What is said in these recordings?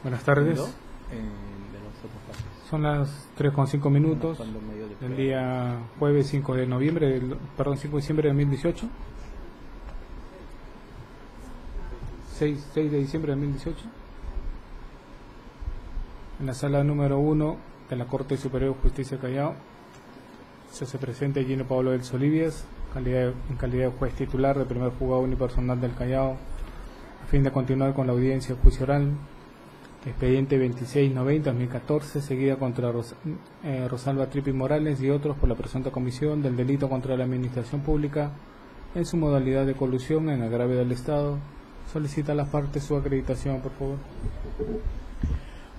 Buenas tardes. De los otros casos. Son las 3:05 del día jueves 5 de diciembre de 2018. 6 de diciembre de 2018. En la sala número 1 de la Corte Superior de Justicia de Callao se hace presente Gino Pablo del Solivias, en calidad de juez titular del primer juzgado unipersonal del Callao, a fin de continuar con la audiencia de juicio oral. Expediente 2690-2014, seguida contra Rosalba Tripi Morales y otros por la presunta comisión del delito contra la administración pública en su modalidad de colusión en agravio del Estado. Solicita a las partes su acreditación, por favor.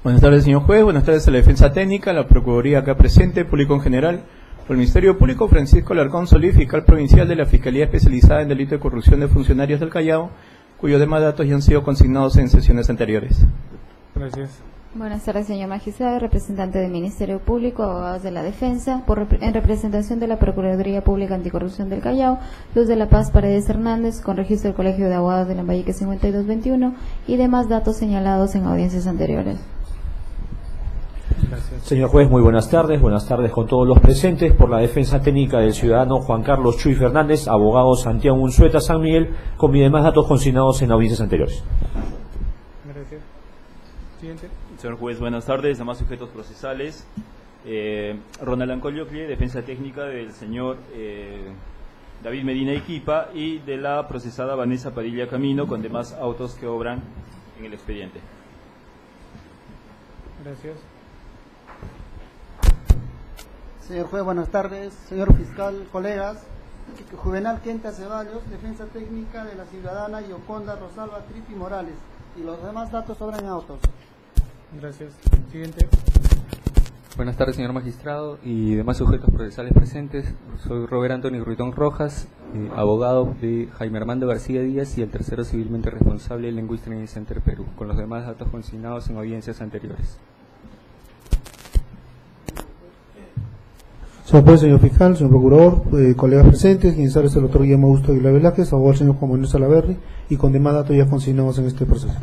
Buenas tardes, señor juez. Buenas tardes a la defensa técnica, la Procuraduría acá presente, público en general. Por el Ministerio Público, Francisco Alarcón Solís, fiscal provincial de la Fiscalía Especializada en Delito de Corrupción de Funcionarios del Callao, cuyos demás datos ya han sido consignados en sesiones anteriores. Gracias. Buenas tardes, señor magistrado, representante del Ministerio Público, abogados de la defensa, en representación de la Procuraduría Pública Anticorrupción del Callao, Luz de la Paz Paredes Hernández, con registro del Colegio de Abogados de Lambayeque 5221 y demás datos señalados en audiencias anteriores. Gracias. Señor juez, muy buenas tardes con todos los presentes. Por la defensa técnica del ciudadano Juan Carlos Chuy Fernández, abogado Santiago Unzueta San Miguel, con mis demás datos consignados en audiencias anteriores. Gracias. Siguiente. Señor juez, buenas tardes. Demás sujetos procesales. Ronald Ancogliocli, defensa técnica del señor David Medina Iquipa y de la procesada Vanessa Padilla Camino, con demás autos que obran en el expediente. Gracias. Señor juez, buenas tardes. Señor fiscal, colegas. Juvenal Quenta Ceballos, defensa técnica de la ciudadana Yoconda Rosalba Tripi Morales. Y los demás datos sobran en autos. Gracias. Siguiente. Buenas tardes, señor magistrado y demás sujetos procesales presentes. Soy Robert Antonio Ruitón Rojas, abogado de Jaime Armando García Díaz y el tercero civilmente responsable del Language Training Center Perú, con los demás datos consignados en audiencias anteriores. Señor juez, señor fiscal, señor procurador, colegas presentes, quien sabe es el doctor Guillermo Augusto Aguilar Velázquez, abogado del señor Juan Manuel Salaverry y con demás datos ya consignados en este proceso.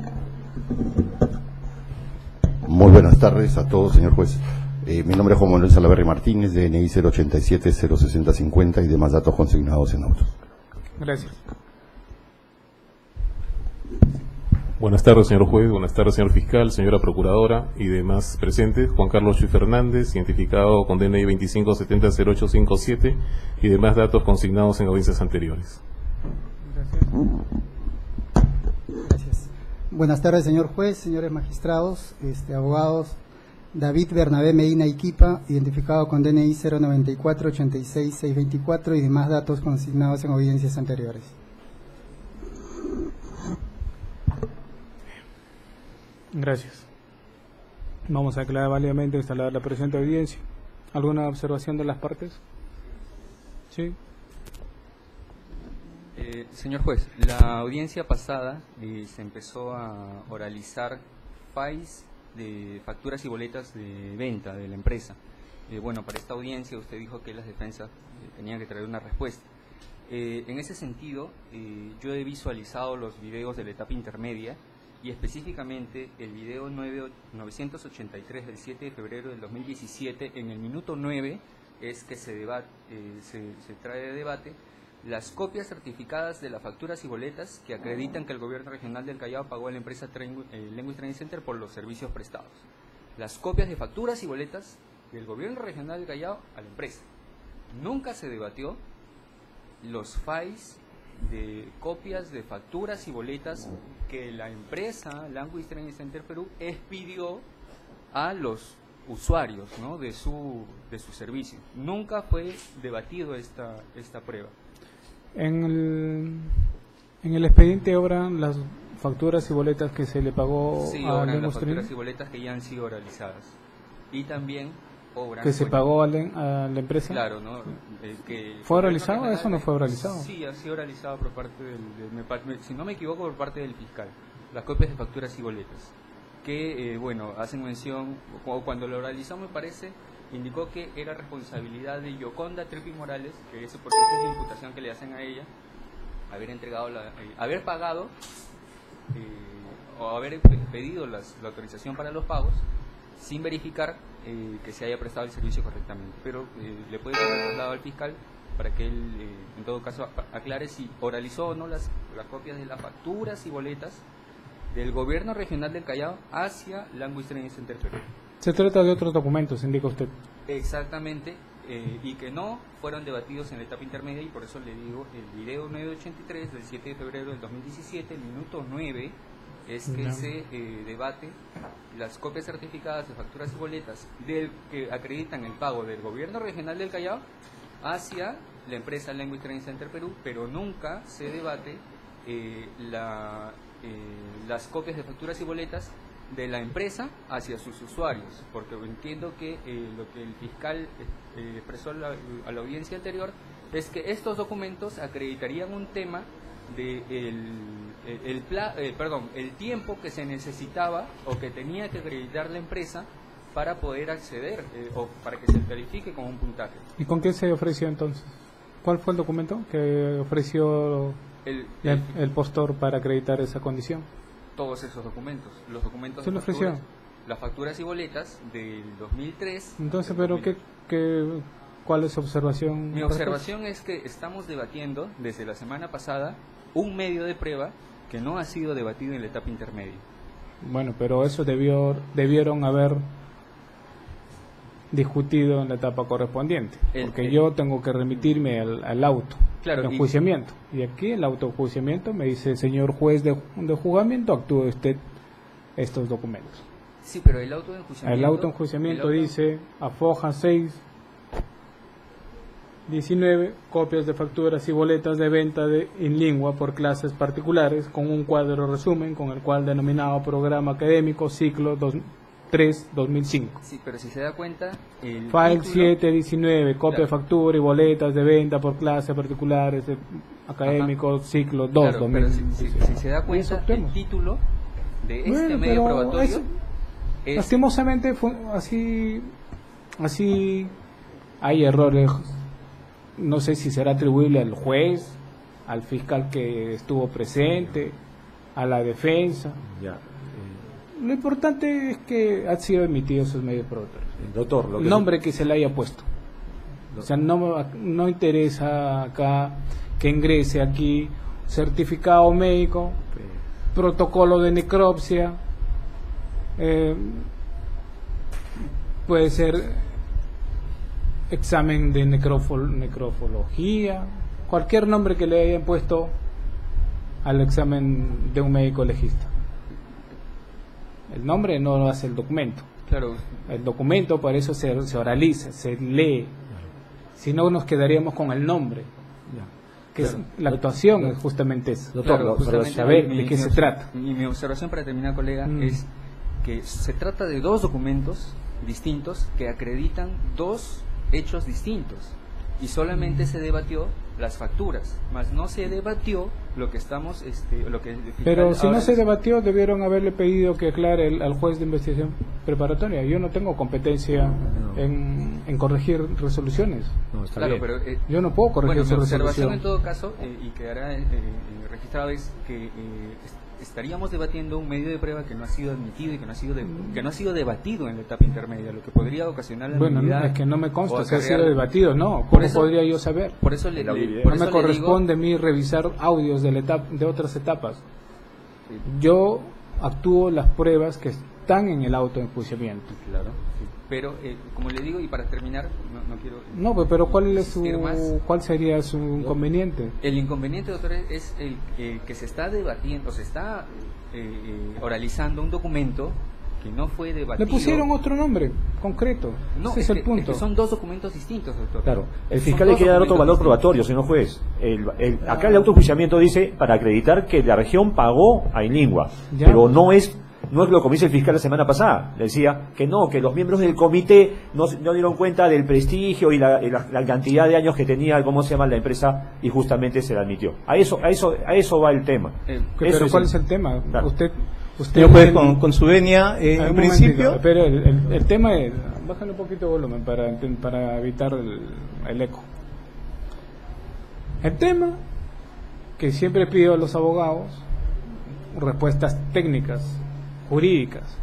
Muy buenas tardes a todos, señor juez. Mi nombre es Juan Manuel Salaverry Martínez, DNI 087-06050 y demás datos consignados en autos. Gracias. Buenas tardes, señor juez. Buenas tardes, señor fiscal, señora procuradora y demás presentes. Juan Carlos Chuy Fernández, identificado con DNI 2570-0857 y demás datos consignados en audiencias anteriores. Gracias. Gracias. Buenas tardes, señor juez, señores magistrados, abogados. David Bernabé Medina Iquipa, identificado con DNI 094-86-624 y demás datos consignados en audiencias anteriores. Gracias. Vamos a aclarar válidamente instalar la presente audiencia. ¿Alguna observación de las partes? Sí. Señor juez, la audiencia pasada se empezó a oralizar FAIs de facturas y boletas de venta de la empresa. Bueno, para esta audiencia usted dijo que las defensas tenían que traer una respuesta. En ese sentido, yo he visualizado los videos de la etapa intermedia y específicamente el video 983 del 7 de febrero del 2017, en el minuto 9 es que se trae de debate las copias certificadas de las facturas y boletas que acreditan que el gobierno regional del Callao pagó a la empresa Language Training Center por los servicios prestados. Las copias de facturas y boletas del gobierno regional del Callao a la empresa. Nunca se debatió los FAIs de copias de facturas y boletas que la empresa Language Training Center Perú expidió a los usuarios, ¿no?, de su servicio. Nunca fue debatido esta prueba. En el expediente obran las facturas y boletas que se le pagó sí, a obran las facturas y boletas que ya han sido oralizadas. Y también obran... ¿Que se pagó a la empresa? Claro, ¿no? ¿Fue oralizado? ¿Eso no fue oralizado? Sí, ha sido oralizado por parte si no me equivoco, por parte del fiscal. Las copias de facturas y boletas. Que, bueno, hacen mención, cuando lo oralizó me parece, indicó que era responsabilidad de Yoconda Tripi Morales, que es por de imputación que le hacen a ella, haber entregado haber pagado o haber pedido la autorización para los pagos sin verificar que se haya prestado el servicio correctamente. Pero le puede ser trasladado al fiscal para que él, en todo caso, aclare si oralizó o no las copias de las facturas y boletas del gobierno regional del Callao hacia Language Training Center Perú. Se trata de otros documentos, indica usted. Exactamente, y que no fueron debatidos en la etapa intermedia, y por eso le digo, el video 983 del 7 de febrero del 2017, el minuto 9, es que se debate las copias certificadas de facturas y boletas que acreditan el pago del gobierno regional del Callao hacia la empresa Language Training Center Perú, pero nunca se debate las copias de facturas y boletas de la empresa hacia sus usuarios, porque entiendo que lo que el fiscal expresó a la audiencia anterior es que estos documentos acreditarían un tema de el tiempo que se necesitaba o que tenía que acreditar la empresa para poder acceder o para que se califique con un puntaje. ¿Y con qué se ofreció entonces? ¿Cuál fue el documento que ofreció el postor para acreditar esa condición? Todos esos documentos, los documentos ¿Se de lo ofreció? Las facturas y boletas del 2003. Entonces, pero ¿cuál es su observación? Mi observación es que estamos debatiendo desde la semana pasada un medio de prueba que no ha sido debatido en la etapa intermedia. Bueno, pero eso debieron haber discutido en la etapa correspondiente, porque yo tengo que remitirme al auto de enjuiciamiento, y aquí el auto de enjuiciamiento me dice: señor juez de juzgamiento, actúe usted estos documentos. Sí, pero el auto de enjuiciamiento... El auto de enjuiciamiento dice: afoja 6/19 copias de facturas y boletas de venta en lengua por clases particulares, con un cuadro resumen con el cual denominado programa académico ciclo 3-2005. Sí, pero si se da cuenta, el file título... 7/19 copia de factura y boletas de venta por clases particulares académico ciclo 2 claro, 2005. Pero si se da cuenta, el título de este medio probatorio es... Lastimosamente así hay errores. No sé si será atribuible al juez, al fiscal que estuvo presente, a la defensa. Lo importante es que han sido emitidos esos medios probatorios. Doctor, el nombre que se le haya puesto. O sea, no interesa acá que ingrese aquí certificado médico, protocolo de necropsia, puede ser examen de necrofología, cualquier nombre que le hayan puesto al examen de un médico legista. El nombre no lo hace el documento. Claro. El documento para eso se oraliza, se lee. Si no, nos quedaríamos con el nombre. Que es, la actuación es justamente eso. Doctor, justamente saber de qué se trata. Y mi observación para terminar, colega, es que se trata de dos documentos distintos que acreditan dos hechos distintos, y solamente se debatió las facturas, más no se debatió lo que estamos pero si no se debatió, debieron haberle pedido que aclare al juez de investigación preparatoria. Yo no tengo competencia en corregir resoluciones. Pero yo no puedo corregir su resolución. Observación en todo caso, y quedará registrado, es que estaríamos debatiendo un medio de prueba que no ha sido admitido y que no ha sido debatido en la etapa intermedia, lo que podría ocasionar la nulidad. Es que no me consta que ha sido debatido, ¿no? ¿Cómo podría yo saber? Por eso no me corresponde a mí revisar audios de otras etapas. Yo actúo las pruebas que están en el auto de enjuiciamiento. Claro. Pero, como le digo, y para terminar, no quiero... No, pero ¿cuál sería su inconveniente? El inconveniente, doctor, es el que se está debatiendo, se está oralizando un documento que no fue debatido. Le pusieron otro nombre concreto. No, ese es el punto. Es que son dos documentos distintos, doctor. Claro, el fiscal le quiere dar otro valor probatorio, señor juez. Acá el autojuiciamiento dice para acreditar que la región pagó a Inlingua, pero no es lo que dice el fiscal la semana pasada. Le decía que no, que los miembros del comité no dieron cuenta del prestigio y la cantidad de años que tenía, ¿cómo se llama?, la empresa, y justamente se la admitió. A eso va el tema. Pero ¿cuál es el tema? Claro. Usted Señor juez, con su venia, en principio... Pero el tema es... Bájale un poquito de volumen para evitar el eco. El tema que siempre pido a los abogados, respuestas técnicas, jurídicas.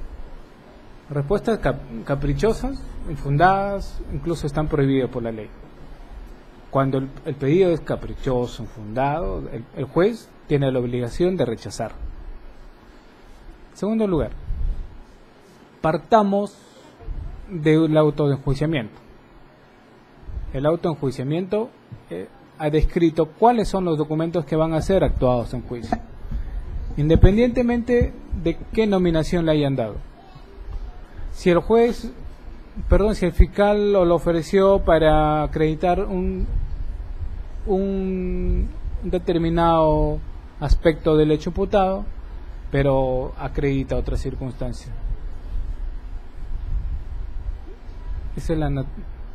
Respuestas caprichosas, infundadas, incluso están prohibidas por la ley. Cuando el pedido es caprichoso, infundado, el juez tiene la obligación de rechazar. En segundo lugar, partamos del autoenjuiciamiento. El autoenjuiciamiento ha descrito cuáles son los documentos que van a ser actuados en juicio, independientemente de qué nominación le hayan dado. Si el fiscal lo ofreció para acreditar un determinado aspecto del hecho imputado, pero acredita otra circunstancia. Esa es la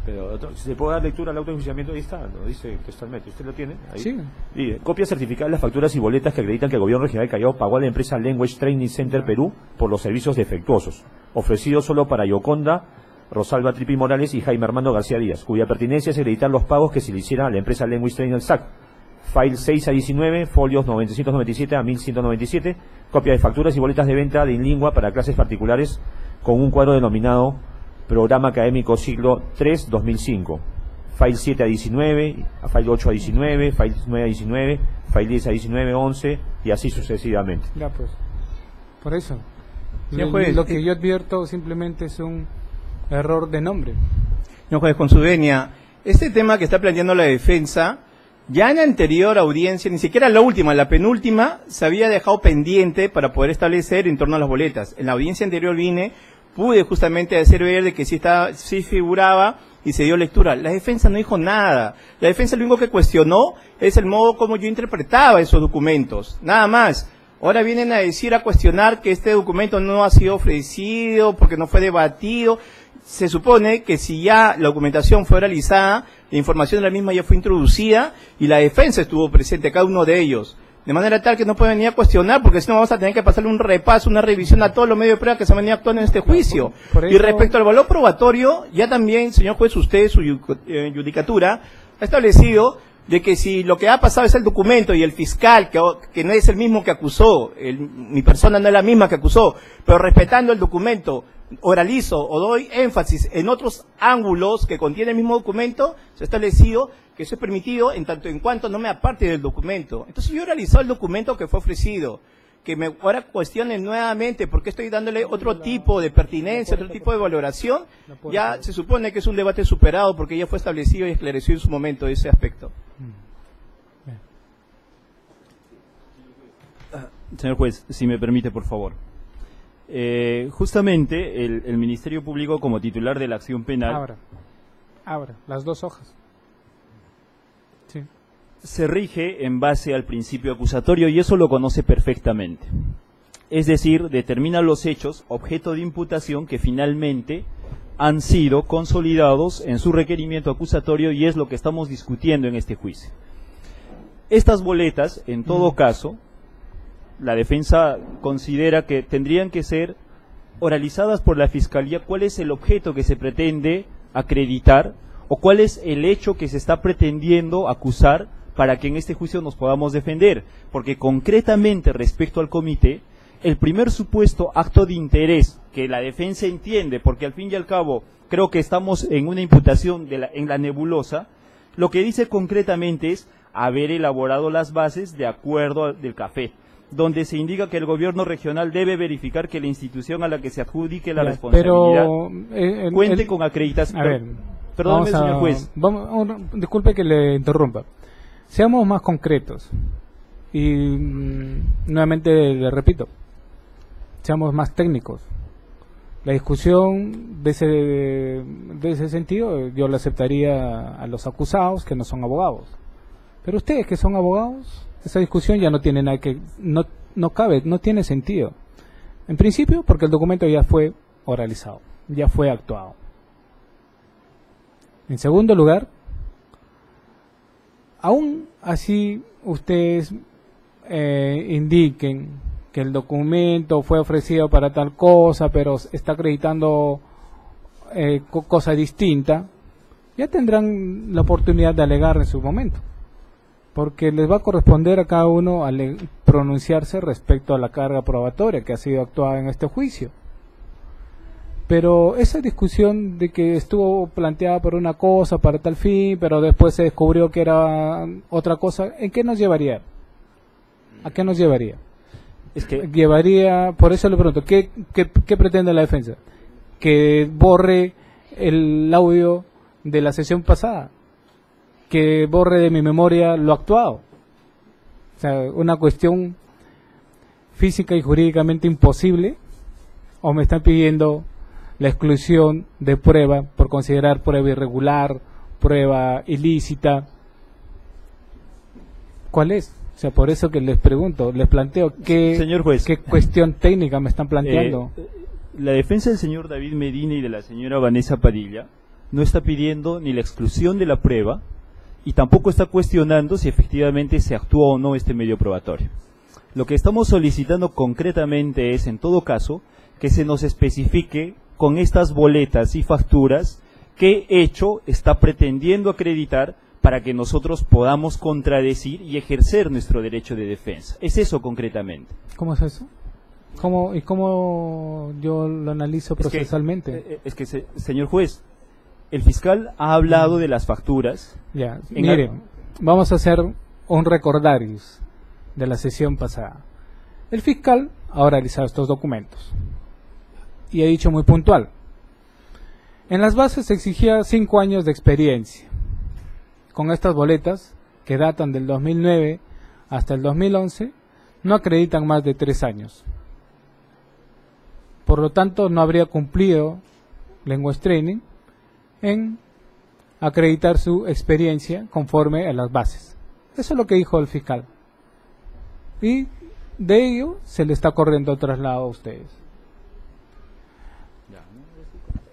Pero si se puede dar lectura al autoenjuiciamiento, ahí está, lo dice textualmente. ¿Usted lo tiene? Ahí. Sí. Dice, copia certificada de las facturas y boletas que acreditan que el gobierno regional de Callao pagó a la empresa Language Training Center Perú por los servicios defectuosos, ofrecidos solo para Yoconda, Rosalba Tripi Morales y Jaime Armando García Díaz, cuya pertinencia es acreditar los pagos que se le hicieran a la empresa Language Training SAC. File 6 a 19, folios 997 a 1197, copia de facturas y boletas de venta de Inlingua para clases particulares con un cuadro denominado Programa Académico Siglo 3 2005. File 7 a 19, File 8 a 19, File 9 a 19, File 10 a 19, 11 y así sucesivamente. Ya pues, por eso. Señor juez, lo que yo advierto simplemente es un error de nombre. Señor juez, con su venia, este tema que está planteando la defensa, ya en la anterior audiencia, ni siquiera la última, la penúltima, se había dejado pendiente para poder establecer en torno a las boletas. En la audiencia anterior pude justamente hacer ver de que sí figuraba y se dio lectura. La defensa no dijo nada. La defensa lo único que cuestionó es el modo como yo interpretaba esos documentos. Nada más. Ahora vienen a cuestionar que este documento no ha sido ofrecido porque no fue debatido. Se supone que si ya la documentación fue realizada, la información de la misma ya fue introducida y la defensa estuvo presente, cada uno de ellos. De manera tal que no pueden venir a cuestionar, porque si no vamos a tener que pasarle un repaso, una revisión a todos los medios de prueba que se han venido actuando en este juicio. Y respecto al valor probatorio, ya también, señor juez, usted, su judicatura, ha establecido de que si lo que ha pasado es el documento y el fiscal, que no es el mismo que acusó, mi persona no es la misma que acusó, pero respetando el documento, oralizo o doy énfasis en otros ángulos que contiene el mismo documento, se ha establecido que eso es permitido en tanto en cuanto no me aparte del documento. Entonces yo he realizado el documento que fue ofrecido, que me ahora cuestionen nuevamente porque estoy dándole otro tipo de pertinencia, otro tipo de valoración, ya se supone que es un debate superado porque ya fue establecido y esclarecido en su momento ese aspecto. Señor juez, si me permite, por favor. Justamente el Ministerio Público, como titular de la acción penal, Abra las dos hojas. Sí. Se rige en base al principio acusatorio y eso lo conoce perfectamente. Es decir, determina los hechos objeto de imputación que finalmente han sido consolidados en su requerimiento acusatorio y es lo que estamos discutiendo en este juicio. Estas boletas, en todo caso, la defensa considera que tendrían que ser oralizadas por la Fiscalía cuál es el objeto que se pretende acreditar o cuál es el hecho que se está pretendiendo acusar para que en este juicio nos podamos defender, porque concretamente respecto al comité, el primer supuesto acto de interés que la defensa entiende, porque al fin y al cabo creo que estamos en una imputación en la nebulosa, lo que dice concretamente es haber elaborado las bases de acuerdo del CAFET, donde se indica que el gobierno regional debe verificar que la institución a la que se adjudique la responsabilidad cuente con acreditación. Perdóneme, señor juez. Disculpe que le interrumpa. Seamos más concretos. Y nuevamente le repito, seamos más técnicos. La discusión de ese sentido yo la aceptaría a los acusados que no son abogados. Pero ustedes que son abogados, esa discusión ya no tiene nada que no cabe, no tiene sentido. En principio, porque el documento ya fue oralizado, ya fue actuado. En segundo lugar, aún así ustedes indiquen que el documento fue ofrecido para tal cosa, pero está acreditando cosa distinta, ya tendrán la oportunidad de alegar en su momento. porque les va a corresponder a cada uno pronunciarse respecto a la carga probatoria que ha sido actuada en este juicio. Pero esa discusión de que estuvo planteada por una cosa, para tal fin, pero después se descubrió que era otra cosa, ¿en qué nos llevaría? ¿A qué nos llevaría? Es que Llevaría, por eso le pregunto, ¿qué pretende la defensa? Que borre el audio de la sesión pasada, que borre de mi memoria lo actuado. O sea, una cuestión física y jurídicamente imposible, o me están pidiendo la exclusión de prueba por considerar prueba irregular, prueba ilícita. ¿Cuál es? O sea, por eso que les pregunto, les planteo Señor juez, qué cuestión técnica me están planteando. La defensa del señor David Medina y de la señora Vanessa Padilla no está pidiendo ni la exclusión de la prueba y tampoco está cuestionando si efectivamente se actuó o no este medio probatorio. Lo que estamos solicitando concretamente es, en todo caso, que se nos especifique con estas boletas y facturas qué hecho está pretendiendo acreditar para que nosotros podamos contradecir y ejercer nuestro derecho de defensa. Es eso concretamente. ¿Cómo es eso? ¿Cómo yo lo analizo procesalmente? Señor juez, el fiscal ha hablado de las facturas. Ya, mire, vamos a hacer un recordarios de la sesión pasada. El fiscal ha oralizado estos documentos y ha dicho muy puntual: en las bases se exigía 5 años de experiencia. Con estas boletas, que datan del 2009 hasta el 2011, no acreditan más de 3 años. Por lo tanto, no habría cumplido Language Training en acreditar su experiencia conforme a las bases. Eso es lo que dijo el fiscal. Y de ello se le está corriendo traslado a ustedes.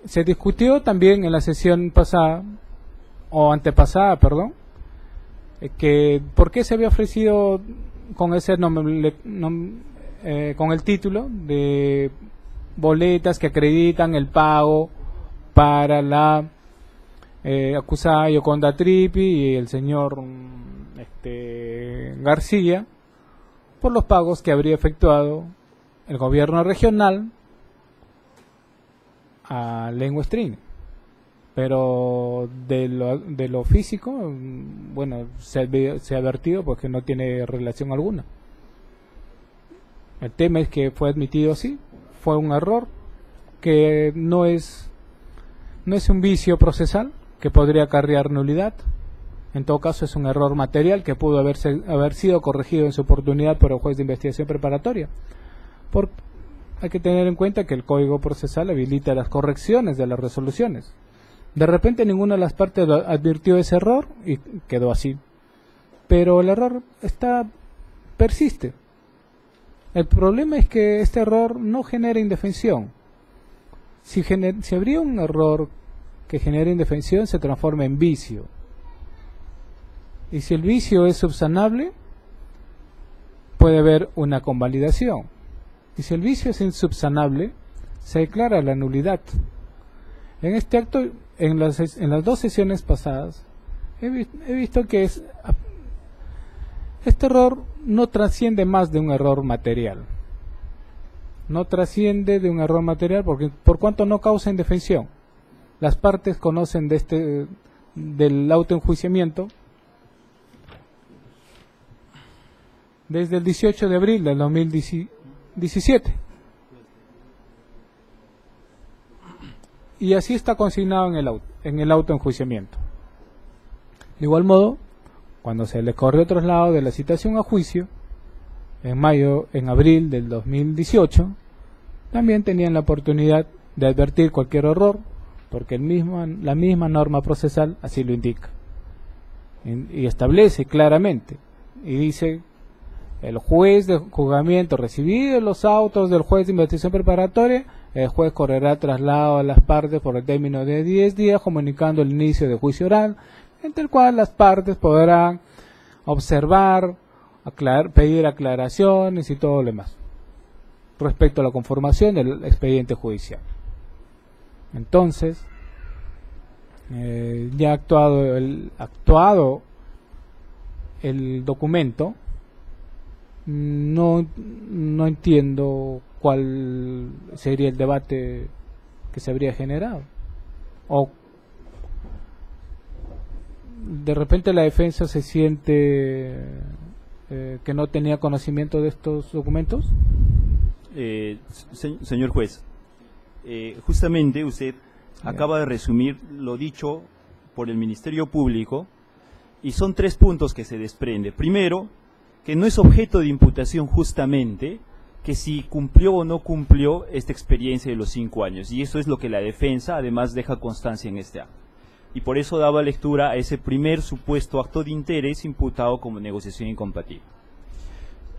Se discutió también en la sesión pasada, o antepasada, perdón, que por qué se había ofrecido con ese nombre, con el título de boletas que acreditan el pago para la acusada Yoconda Trippi y el señor García por los pagos que habría efectuado el gobierno regional a Language Training. Pero de lo físico, bueno, se ha advertido pues que no tiene relación alguna. El tema es que fue admitido así, fue un error que no es un vicio procesal que podría acarrear nulidad. En todo caso es un error material que pudo haber sido corregido en su oportunidad por el juez de investigación preparatoria. Hay que tener en cuenta que el Código Procesal habilita las correcciones de las resoluciones. De repente ninguna de las partes advirtió ese error y quedó así. Pero el error persiste. El problema es que este error no genera indefensión. Si habría un error que genera indefensión, se transforma en vicio. Y si el vicio es subsanable, puede haber una convalidación. Y si el vicio es insubsanable, se declara la nulidad. En este acto, en las 2 sesiones pasadas, he visto que este error no trasciende más de un error material. No trasciende de un error material porque por cuanto no causa indefensión. Las partes conocen del autoenjuiciamiento desde el 18 de abril del 2017. Y así está consignado en el autoenjuiciamiento. De igual modo, cuando se le corrió traslado de la citación a juicio, en abril del 2018, también tenían la oportunidad de advertir cualquier error, porque la misma norma procesal así lo indica. Y establece claramente, y dice: el juez de juzgamiento recibido los autos del juez de investigación preparatoria, el juez correrá traslado a las partes por el término de 10 días, comunicando el inicio de juicio oral, entre el cual las partes podrán observar, pedir aclaraciones y todo lo demás respecto a la conformación del expediente judicial. Entonces, ya actuado el documento, no entiendo cuál sería el debate que se habría generado. O de repente la defensa se siente que no tenía conocimiento de estos documentos. Señor juez, justamente usted acaba de resumir lo dicho por el Ministerio Público y son 3 puntos que se desprende. Primero, que no es objeto de imputación justamente que si cumplió o no cumplió esta experiencia de los 5 años, y eso es lo que la defensa además deja constancia en este acto. Y por eso daba lectura a ese primer supuesto acto de interés imputado como negociación incompatible.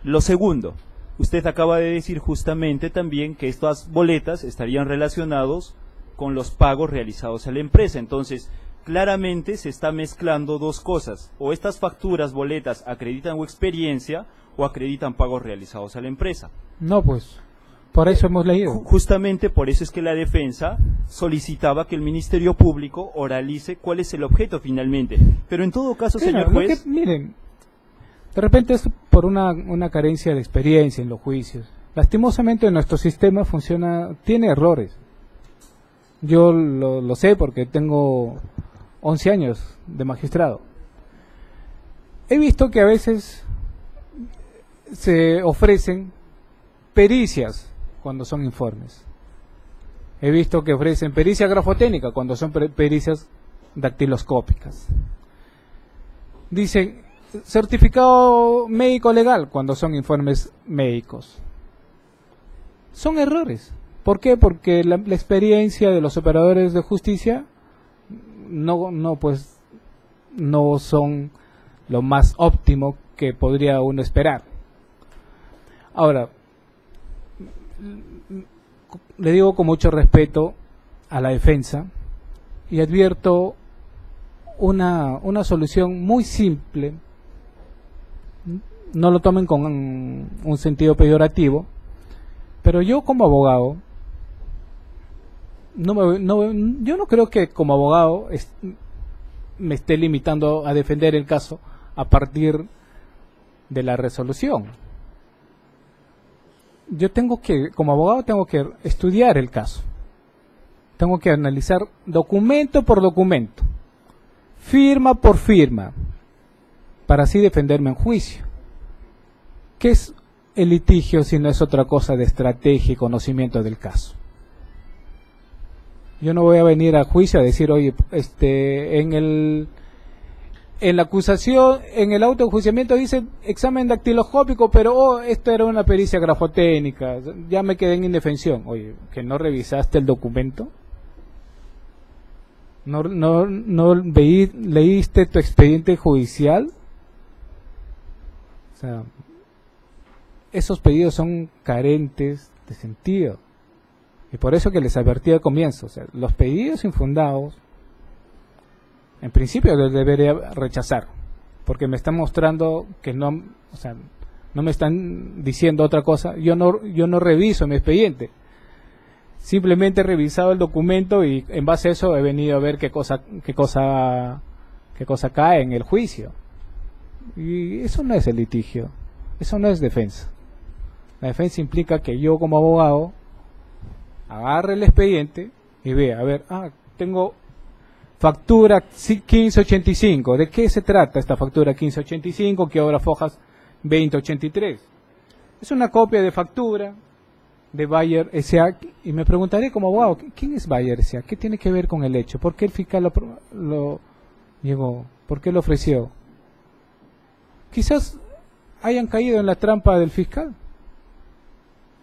Lo segundo, usted acaba de decir justamente también que estas boletas estarían relacionados con los pagos realizados a la empresa. Entonces, claramente se está mezclando 2 cosas. O estas facturas, boletas, acreditan o experiencia o acreditan pagos realizados a la empresa. No, pues, por eso hemos leído. Justamente por eso es que la defensa solicitaba que el Ministerio Público oralice cuál es el objeto finalmente. Pero en todo caso, señor juez... miren, de repente es por una carencia de experiencia en los juicios. Lastimosamente nuestro sistema tiene errores. Yo lo sé porque tengo 11 años de magistrado. He visto que a veces se ofrecen pericias cuando son informes. He visto que ofrecen pericia grafotécnica cuando son pericias dactiloscópicas. Dicen certificado médico legal cuando son informes médicos. Son errores. ¿Por qué? Porque la experiencia de los operadores de justicia no son lo más óptimo que podría uno esperar. Ahora, le digo con mucho respeto a la defensa y advierto una solución muy simple. No lo tomen con un sentido peyorativo, pero yo como abogado yo no creo que como abogado me esté limitando a defender el caso a partir de la resolución. Como abogado tengo que estudiar el caso. Tengo que analizar documento por documento, firma por firma, para así defenderme en juicio. ¿Qué es el litigio si no es otra cosa de estrategia y conocimiento del caso? Yo no voy a venir a juicio a decir, oye, en la acusación, en el auto de enjuiciamiento dice examen dactiloscópico, pero esto era una pericia grafotécnica, ya me quedé en indefensión. Oye, ¿que no revisaste el documento? ¿No leíste tu expediente judicial? O sea, esos pedidos son carentes de sentido. Y por eso que les advertí al comienzo, o sea, los pedidos infundados, en principio los debería rechazar, porque me están mostrando que no me están diciendo otra cosa. Yo no reviso mi expediente, simplemente he revisado el documento y en base a eso he venido a ver qué cosa cae en el juicio. Y eso no es el litigio, eso no es defensa. La defensa implica que yo como abogado agarre el expediente y vea, a ver, tengo factura 1585. ¿De qué se trata esta factura 1585? ¿Qué obra fojas 2083? Es una copia de factura de Bayer S.A. Y me preguntaré como abogado, ¿quién es Bayer S.A.? ¿Qué tiene que ver con el hecho? ¿Por qué el fiscal lo llegó? ¿Por qué lo ofreció? Quizás hayan caído en la trampa del fiscal.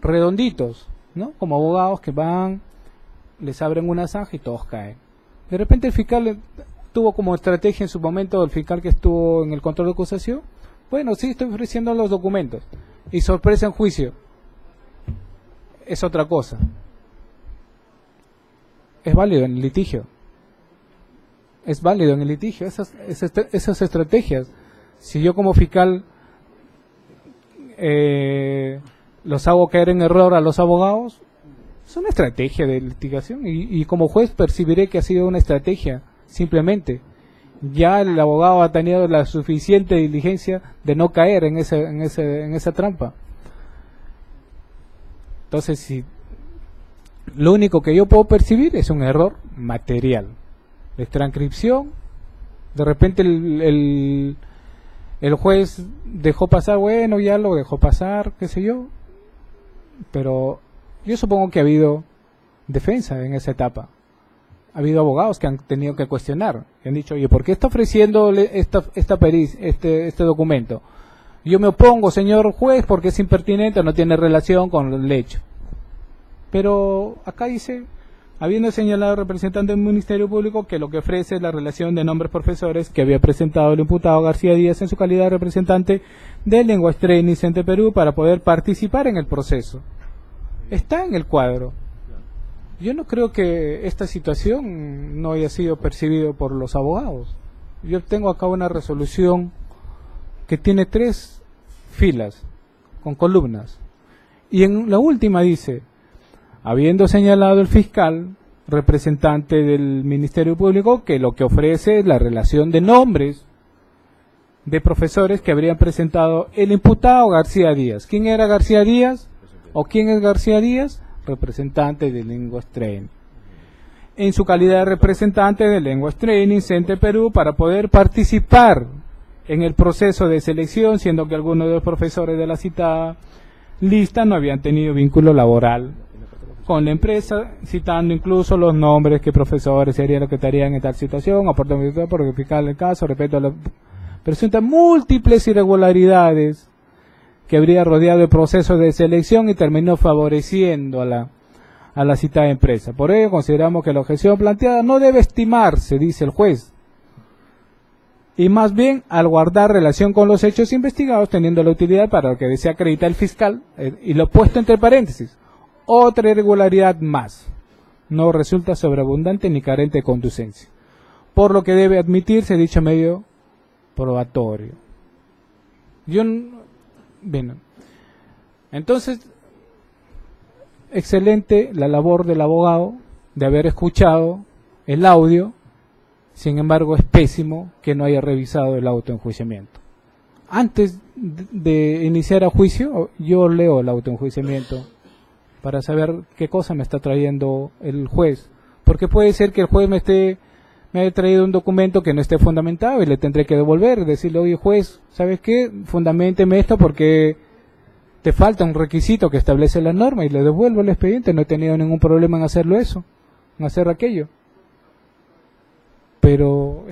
Redonditos, ¿no? Como abogados que van, les abren una zanja y todos caen. De repente el fiscal tuvo como estrategia en su momento, el fiscal que estuvo en el control de acusación, bueno, sí, estoy ofreciendo los documentos, y sorpresa en juicio, es otra cosa. Es válido en el litigio, esas estrategias. Si yo como fiscal los hago caer en error a los abogados, es una estrategia de litigación, y como juez percibiré que ha sido una estrategia simplemente, Ya el abogado ha tenido la suficiente diligencia de no caer en esa trampa. Entonces, si lo único que yo puedo percibir es un error material de transcripción, de repente el juez dejó pasar, bueno, ya lo dejó pasar, qué sé yo, pero yo supongo que ha habido defensa en esa etapa. Ha habido abogados que han tenido que cuestionar, que han dicho, oye, ¿por qué está ofreciéndole este documento? Yo me opongo, señor juez, porque es impertinente, no tiene relación con el hecho. Pero acá dice, habiendo señalado el representante del Ministerio Público que lo que ofrece es la relación de nombres profesores que había presentado el imputado García Díaz en su calidad de representante del Language Training Center Perú para poder participar en el proceso. Está en el cuadro. Yo no creo que esta situación no haya sido percibido por los abogados. Yo tengo acá una resolución que tiene 3 filas con columnas. Y en la última dice, habiendo señalado el fiscal, representante del Ministerio Público, que lo que ofrece es la relación de nombres de profesores que habrían presentado el imputado García Díaz. ¿Quién era García Díaz? ¿O quién es García Díaz? Representante de Language Training. En su calidad de representante de Language Training Center Perú para poder participar en el proceso de selección, siendo que algunos de los profesores de la citada lista no habían tenido vínculo laboral con la empresa, citando incluso los nombres que profesores serían los que estarían en tal situación, aportan por verificar el caso, respecto a las presuntas múltiples irregularidades que habría rodeado el proceso de selección y terminó favoreciendo a la citada empresa. Por ello consideramos que la objeción planteada no debe estimarse, dice el juez, y más bien al guardar relación con los hechos investigados, teniendo la utilidad para lo que desea acreditar el fiscal, y lo puesto entre paréntesis, otra irregularidad más, no resulta sobreabundante ni carente de conducencia, por lo que debe admitirse dicho medio probatorio. Bien, entonces, excelente la labor del abogado de haber escuchado el audio, sin embargo es pésimo que no haya revisado el autoenjuiciamiento. Antes de iniciar a juicio, yo leo el autoenjuiciamiento para saber qué cosa me está trayendo el juez, porque puede ser que el juez me haya traído un documento que no esté fundamentado y le tendré que devolver, decirle, oye juez, ¿sabes qué? Fundaménteme esto porque te falta un requisito que establece la norma, y le devuelvo el expediente, no he tenido ningún problema en hacerlo eso, en hacer aquello. Pero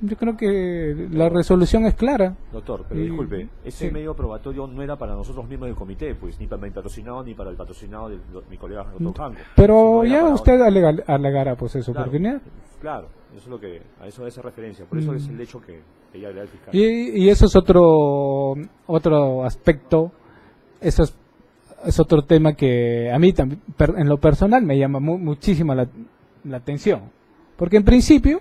yo creo que la resolución es clara. Doctor, pero disculpe, ese medio probatorio no era para nosotros mismos del comité, pues, ni para mi patrocinado ni para el patrocinado de mi colega doctor Jango. Pero ya usted alegará pues esa oportunidad. Claro, eso es lo que, a eso hace referencia, por eso es el hecho que ya le da el fiscal. Y eso es otro aspecto, eso es otro tema que a mí también, en lo personal, me llama muchísimo la atención. Porque en principio,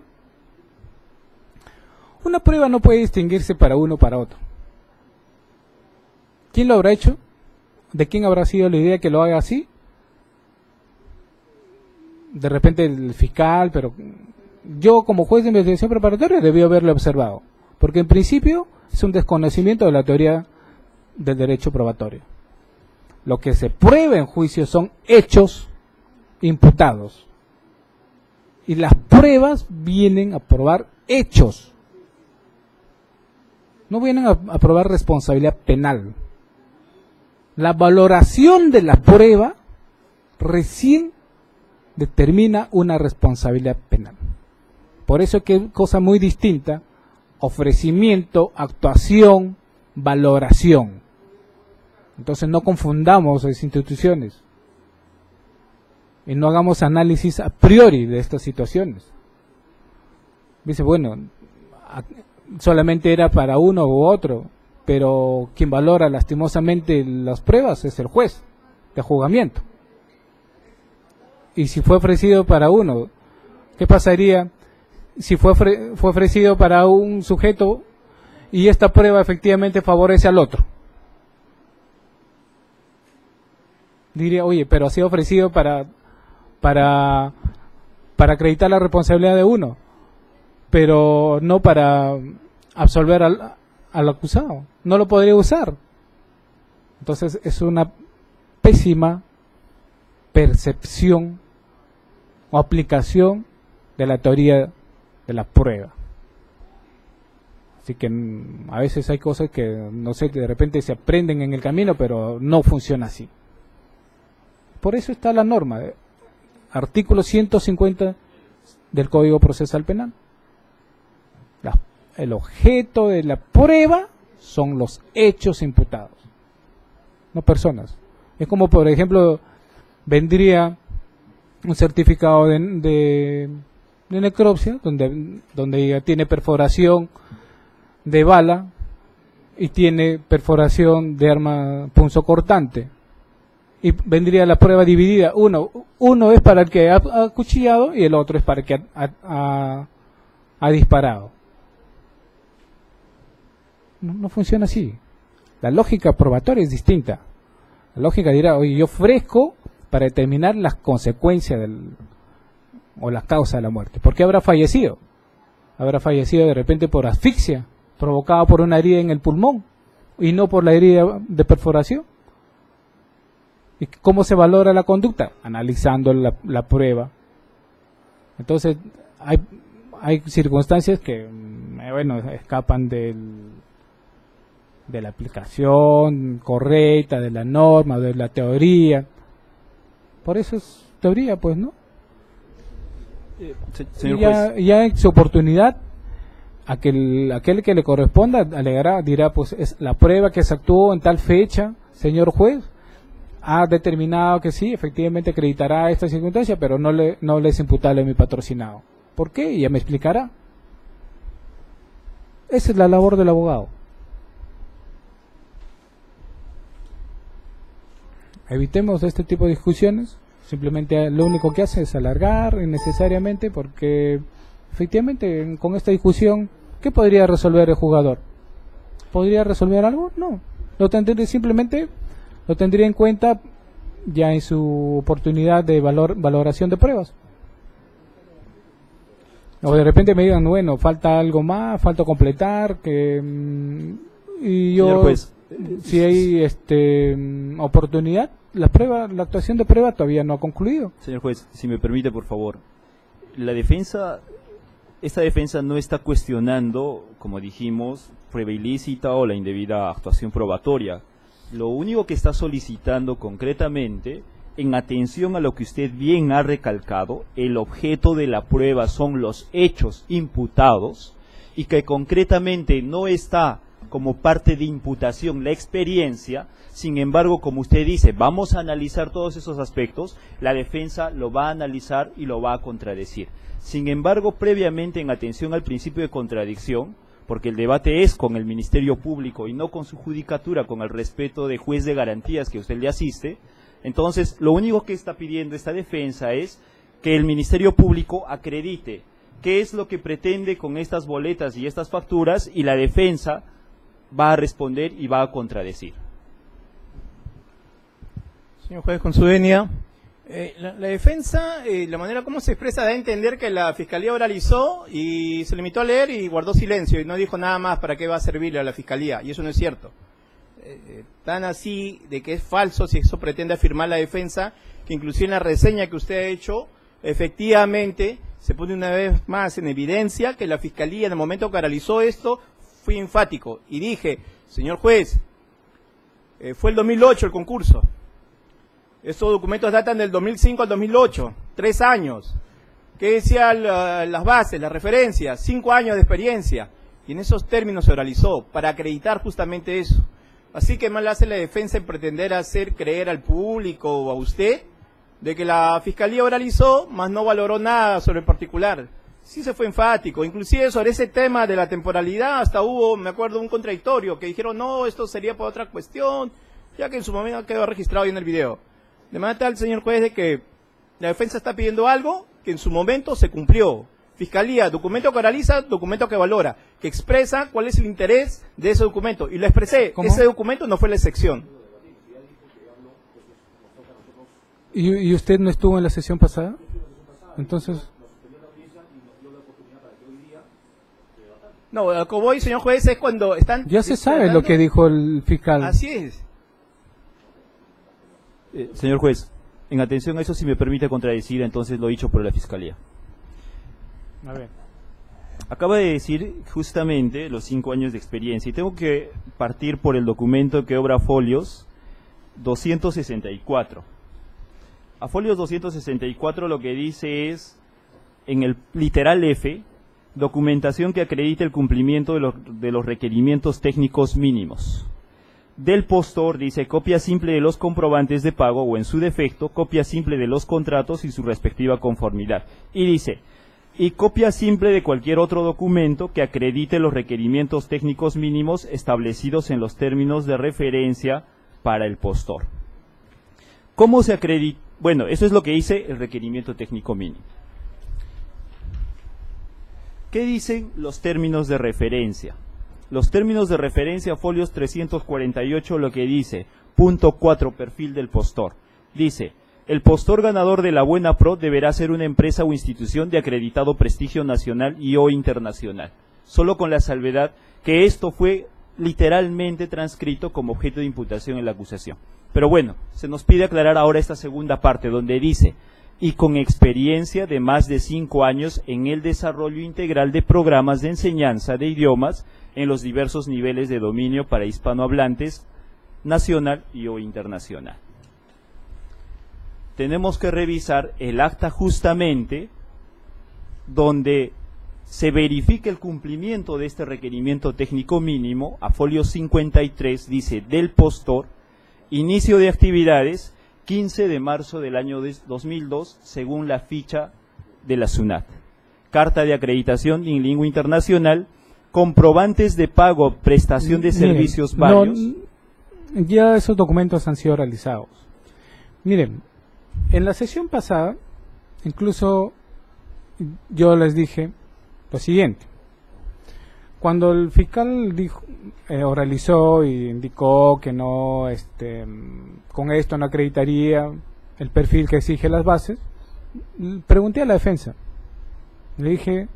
una prueba no puede distinguirse para uno o para otro. ¿Quién lo habrá hecho? ¿De quién habrá sido la idea que lo haga así? De repente el fiscal, pero yo como juez de investigación preparatoria debí haberlo observado. Porque en principio es un desconocimiento de la teoría del derecho probatorio. Lo que se prueba en juicio son hechos imputados. Y las pruebas vienen a probar hechos. No vienen a probar responsabilidad penal. La valoración de la prueba recién determina una responsabilidad penal. Por eso que es cosa muy distinta: ofrecimiento, actuación, valoración. Entonces no confundamos esas instituciones y no hagamos análisis a priori de estas situaciones. Dice, bueno, solamente era para uno u otro, pero quien valora lastimosamente las pruebas es el juez de juzgamiento. Y si fue ofrecido para uno, ¿qué pasaría si fue ofrecido para un sujeto y esta prueba efectivamente favorece al otro? Diría, oye, pero ha sido ofrecido para acreditar la responsabilidad de uno. pero no para absolver al acusado. No lo podría usar. Entonces es una pésima percepción o aplicación de la teoría de la prueba. Así que a veces hay cosas que, no sé, que de repente se aprenden en el camino, pero no funciona así. Por eso está la norma, artículo 150 del Código Procesal Penal. El objeto de la prueba son los hechos imputados, no personas. Es como, por ejemplo, vendría un certificado de necropsia donde ya tiene perforación de bala y tiene perforación de arma punzocortante, y vendría la prueba dividida. Uno es para el que ha acuchillado y el otro es para el que ha disparado. No funciona así. La lógica probatoria es distinta. La lógica dirá, oye, yo ofrezco para determinar las consecuencias o las causas de la muerte. ¿Por qué habrá fallecido? Habrá fallecido de repente por asfixia, provocada por una herida en el pulmón, y no por la herida de perforación. ¿Y cómo se valora la conducta? Analizando la prueba. Entonces, hay circunstancias que, bueno, escapan de la aplicación correcta, de la norma, de la teoría. Por eso es teoría, pues, ¿no? Señor juez. Ya en su oportunidad, aquel que le corresponda alegará, dirá, pues es la prueba que se actuó en tal fecha, señor juez, ha determinado que sí, efectivamente acreditará esta circunstancia, pero no le es imputable a mi patrocinado. ¿Por qué? Y ya me explicará. Esa es la labor del abogado. Evitemos este tipo de discusiones. Simplemente lo único que hace es alargar innecesariamente, porque efectivamente con esta discusión, ¿qué podría resolver el jugador? ¿Podría resolver algo? No. Simplemente lo tendría en cuenta ya en su oportunidad de valoración de pruebas. O de repente me digan, bueno, falta algo más, falta completar, y yo, señor juez, si hay oportunidad, la actuación de prueba todavía no ha concluido. Señor juez, si me permite, por favor. Esta defensa no está cuestionando, como dijimos, prueba ilícita o la indebida actuación probatoria. Lo único que está solicitando concretamente, en atención a lo que usted bien ha recalcado, el objeto de la prueba son los hechos imputados, y que concretamente no está como parte de imputación la experiencia. Sin embargo, como usted dice, vamos a analizar todos esos aspectos, la defensa lo va a analizar y lo va a contradecir. Sin embargo, previamente, en atención al principio de contradicción, porque el debate es con el Ministerio Público y no con su judicatura, con el respeto de juez de garantías que usted le asiste, entonces lo único que está pidiendo esta defensa es que el Ministerio Público acredite qué es lo que pretende con estas boletas y estas facturas, y la defensa va a responder y va a contradecir. Señor juez, con su venia. La defensa, la manera como se expresa, da a entender que la Fiscalía oralizó y se limitó a leer y guardó silencio y no dijo nada más para qué va a servirle a la Fiscalía, y eso no es cierto. Tan así de que es falso, si eso pretende afirmar la defensa, que inclusive en la reseña que usted ha hecho, efectivamente se pone una vez más en evidencia que la Fiscalía, en el momento que oralizó esto, fui enfático y dije, señor juez, fue el 2008 el concurso. Estos documentos datan del 2005 al 2008, 3 años. ¿Qué decían las bases, las referencias? 5 años de experiencia. Y en esos términos se oralizó, para acreditar justamente eso. Así que mal hace la defensa en pretender hacer creer al público o a usted de que la Fiscalía oralizó, mas no valoró nada sobre el particular. Sí se fue enfático, inclusive sobre ese tema de la temporalidad hasta hubo, me acuerdo, un contradictorio, que dijeron, no, esto sería por otra cuestión, ya que en su momento quedó registrado ahí en el video. De manera tal, señor juez, de que la defensa está pidiendo algo que en su momento se cumplió. Fiscalía, documento que oraliza, documento que valora, que expresa cuál es el interés de ese documento. Y lo expresé, ¿cómo? Ese documento no fue la excepción. ¿Y usted no estuvo en la sesión pasada? Entonces... No, a lo que voy, señor juez, es cuando están... Ya se sabe lo que dijo el fiscal. Así es. Señor juez, en atención a eso, si me permite contradecir entonces lo dicho por la Fiscalía. A ver. Acaba de decir justamente los 5 años de experiencia y tengo que partir por el documento que obra folios 264. A folios 264 lo que dice es, en el literal F, documentación que acredite el cumplimiento de los requerimientos técnicos mínimos. Del postor dice copia simple de los comprobantes de pago o en su defecto copia simple de los contratos y su respectiva conformidad. Y dice, y copia simple de cualquier otro documento que acredite los requerimientos técnicos mínimos establecidos en los términos de referencia para el postor. ¿Cómo se acredita? Bueno, eso es lo que dice el requerimiento técnico mínimo. ¿Qué dicen los términos de referencia? Los términos de referencia, folios 348, lo que dice, punto 4, perfil del postor. Dice, el postor ganador de la Buena Pro deberá ser una empresa o institución de acreditado prestigio nacional y o internacional, solo con la salvedad que esto fue literalmente transcrito como objeto de imputación en la acusación. Pero bueno, se nos pide aclarar ahora esta segunda parte, donde dice, y con experiencia de más de 5 años en el desarrollo integral de programas de enseñanza de idiomas en los diversos niveles de dominio para hispanohablantes, nacional y o internacional. Tenemos que revisar el acta justamente donde se verifica el cumplimiento de este requerimiento técnico mínimo. A folio 53 dice del postor, inicio de actividades 15 de marzo del año 2002 según la ficha de la SUNAT. Carta de acreditación en lengua internacional, comprobantes de pago, prestación de servicios varios. Ya esos documentos han sido realizados. Miren, en la sesión pasada, incluso yo les dije lo siguiente. Cuando el fiscal dijo, oralizó y indicó que no, con esto no acreditaría el perfil que exige las bases, pregunté a la defensa. Le dije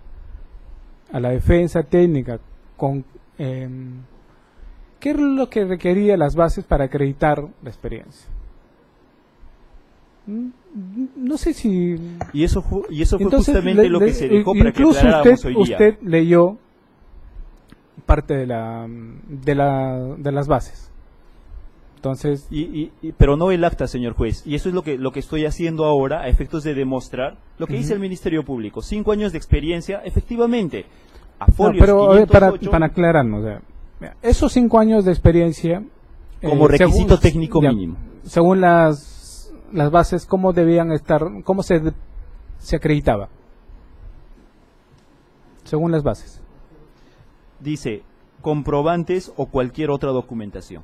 a la defensa técnica ¿qué es lo que requería las bases para acreditar la experiencia? No sé si... Y eso fue justamente lo que se dejó para que aclaráramos hoy día. Usted leyó parte de las bases. Entonces... pero no el acta, señor juez. Y eso es lo que estoy haciendo ahora a efectos de demostrar lo que dice el Ministerio Público. 5 años de experiencia, efectivamente. A folios pero 508, para aclararnos, esos 5 años de experiencia... como requisito técnico mínimo. Según las bases, ¿cómo debían estar? ¿Cómo se acreditaba? Según las bases. Dice, comprobantes o cualquier otra documentación.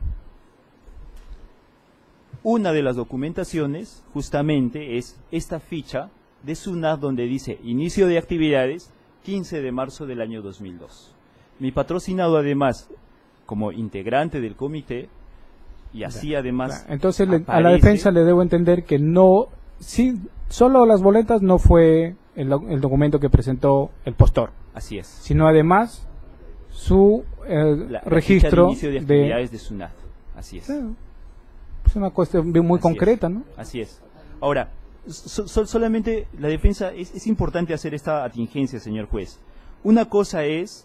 Una de las documentaciones, justamente, es esta ficha de SUNAT donde dice, inicio de actividades, 15 de marzo del año 2002. Mi patrocinado, además, como integrante del comité, y así además... Entonces a la defensa le debo entender que no, sí, solo las boletas no fue el documento que presentó el postor. Así es. Sino además su registro de inicio de actividades de SUNAT. Así es. Es una cuestión muy concreta, ¿no? Así es. Ahora, solamente la defensa, es importante hacer esta atingencia, señor juez. Una cosa es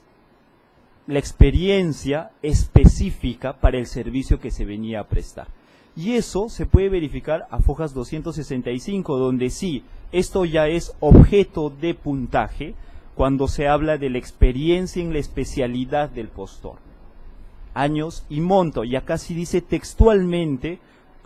la experiencia específica para el servicio que se venía a prestar. Y eso se puede verificar a fojas 265, donde sí, esto ya es objeto de puntaje cuando se habla de la experiencia en la especialidad del postor. Años y monto, y acá sí dice textualmente,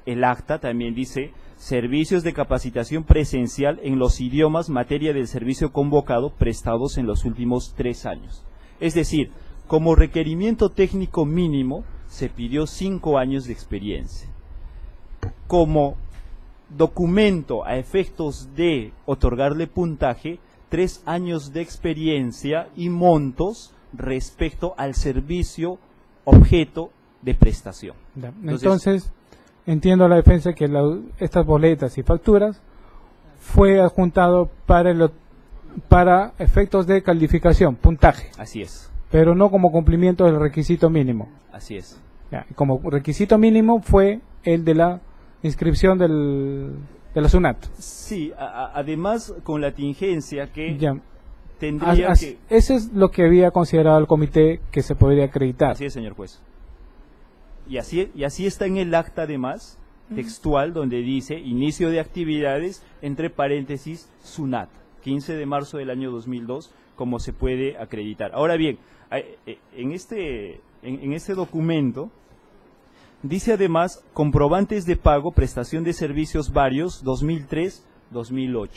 el acta también dice, servicios de capacitación presencial en los idiomas, materia del servicio convocado, prestados en los últimos 3 años. Es decir, como requerimiento técnico mínimo, se pidió 5 años de experiencia. Como documento a efectos de otorgarle puntaje, 3 años de experiencia y montos respecto al servicio objeto de prestación. Entonces entiendo a la defensa que estas boletas y facturas fue adjuntado para efectos de calificación, puntaje. Así es. pero no como cumplimiento del requisito mínimo. Así es. Ya, como requisito mínimo fue el de la inscripción de la SUNAT. Sí, además con la tingencia que Ya. tendría que... Eso es lo que había considerado el comité que se podría acreditar. Así es, señor juez. Y así está en el acta, además, textual, donde dice inicio de actividades, entre paréntesis, SUNAT, 15 de marzo del año 2002, como se puede acreditar. Ahora bien, en este documento dice además comprobantes de pago, prestación de servicios varios, 2003-2008.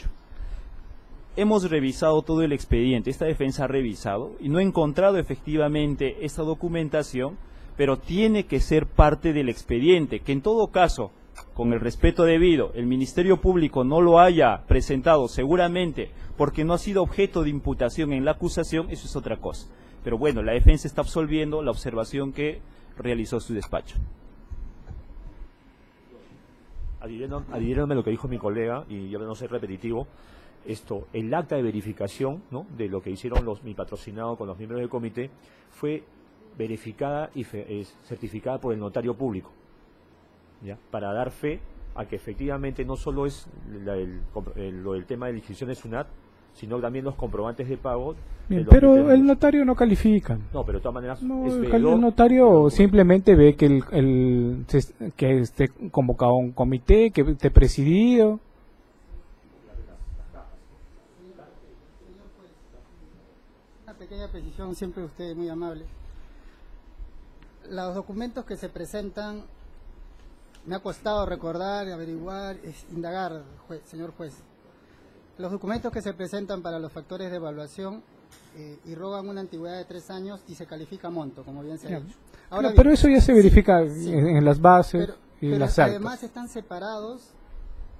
Hemos revisado todo el expediente, esta defensa ha revisado y no ha encontrado efectivamente esta documentación, pero tiene que ser parte del expediente, que en todo caso, con el respeto debido, el Ministerio Público no lo haya presentado seguramente porque no ha sido objeto de imputación en la acusación, eso es otra cosa. Pero bueno, la defensa está absolviendo la observación que realizó su despacho. Adhiriéndome a lo que dijo mi colega, y yo no soy repetitivo, el acta de verificación, ¿no?, de lo que hicieron mi patrocinado con los miembros del comité fue verificada y certificada por el notario público, ¿ya?, para dar fe a que efectivamente no solo es lo del tema de la inscripción de SUNAT, sino también los comprobantes de pago. Bien, pero el notario no califica. No, pero de todas maneras no, es el notario simplemente ve que que esté convocado un comité, que esté presidido. Una pequeña precisión, siempre usted muy amable. Los documentos que se presentan, me ha costado recordar, averiguar, indagar, señor juez. Los documentos que se presentan para los factores de evaluación irrogan una antigüedad de 3 años y se califica monto, como bien se ha dicho. Ahora bien, pero eso ya se verifica en las bases y en las actas. Además están separados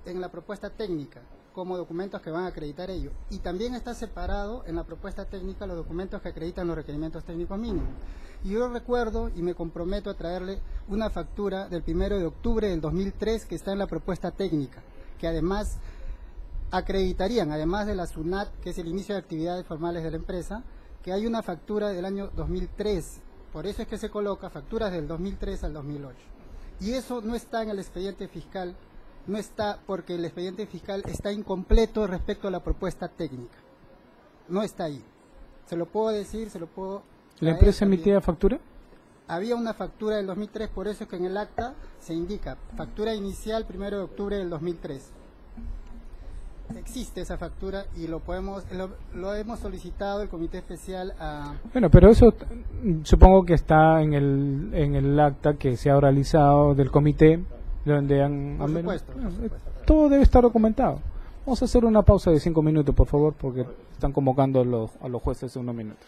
en la propuesta técnica como documentos que van a acreditar ello. Y también está separado en la propuesta técnica los documentos que acreditan los requerimientos técnicos mínimos. Y yo recuerdo y me comprometo a traerle una factura del 1 de octubre del 2003 que está en la propuesta técnica, que además acreditarían, además de la SUNAT, que es el inicio de actividades formales de la empresa, que hay una factura del año 2003. Por eso es que se coloca facturas del 2003 al 2008. Y eso no está en el expediente fiscal, no está porque el expediente fiscal está incompleto respecto a la propuesta técnica. No está ahí. Se lo puedo decir, se lo puedo... ¿La empresa emitía factura? Había una factura del 2003, por eso es que en el acta se indica factura inicial 1 de octubre del 2003. Existe esa factura y lo hemos solicitado el comité especial a... Bueno, pero eso supongo que está en el acta que se ha realizado del comité, donde han... Por supuesto. Todo debe estar documentado. Vamos a hacer una pausa de 5 minutos, por favor, porque están convocando a los jueces en unos minutos.